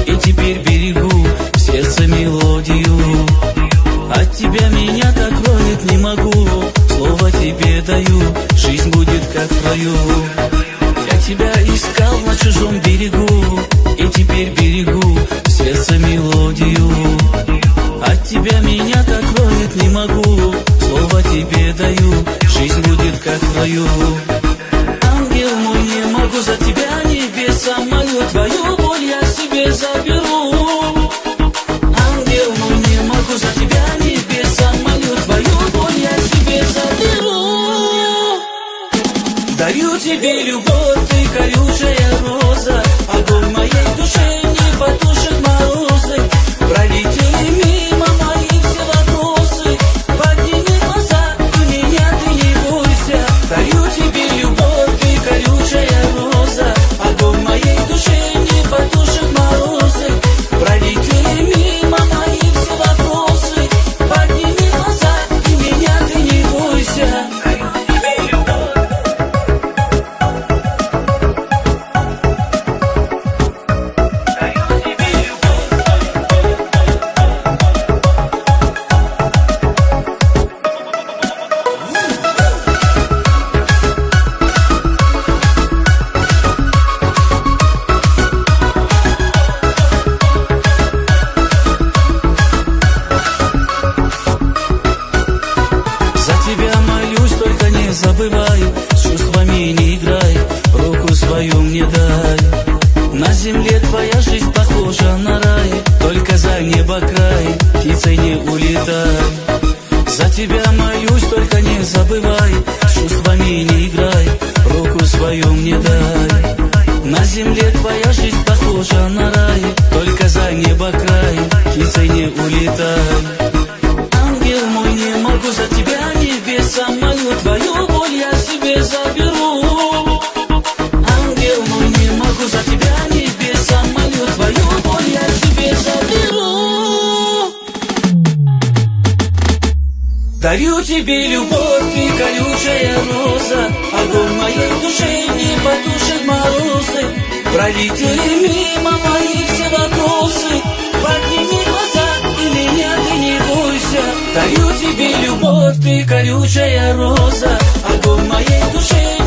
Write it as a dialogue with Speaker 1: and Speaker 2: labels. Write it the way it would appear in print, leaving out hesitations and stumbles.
Speaker 1: И теперь берегу в сердце мелодию. От тебя меня так кроет не могу. Слово тебе даю, жизнь будет как в раю. Я тебя искал на чужом берегу, и теперь берегу в сердце мелодию. От тебя меня так кроет не могу. Слово тебе даю, жизнь будет как в раю. Ангел мой, не могу за тебя небеса молю, твою боль я себе заберу. Ангел мой, не могу за тебя небеса молю, твою боль я себе заберу. Дарю тебе любовь, ты колючая роза, огонь моей душе не потушит морозы. Пролетели мимо мои все вопросы, подними глаза, и меня ты не бойся. Дарю тебе любовь, ты колючая роза, огонь моей душе не потушит морозы. Пролетели мимо мои все вопросы, подними глаза, и меня ты не бойся. Забывай, с чувствами не играй, руку свою мне дай. На земле твоя жизнь похожа на рай, только за небо край, птицей не улетай. За тебя молюсь, только не забывай, с чувствами не играй, руку свою мне дай. На земле твоя жизнь похожа на рай, только за небо край, птицей не улетай. Ангел мой, не могу за тебя небеса молю, твою боль я себе заберу. Ангел мой, не могу за тебя небеса молю, твою боль я себе заберу. Дарю тебе любовь, ты колючая роза, огонь моей душе не потушит морозы. Пролетели мимо мои все вопросы, подними глаза, и меня ты не бойся. Дарю тебе любовь, ты колючая роза, огонь моей душе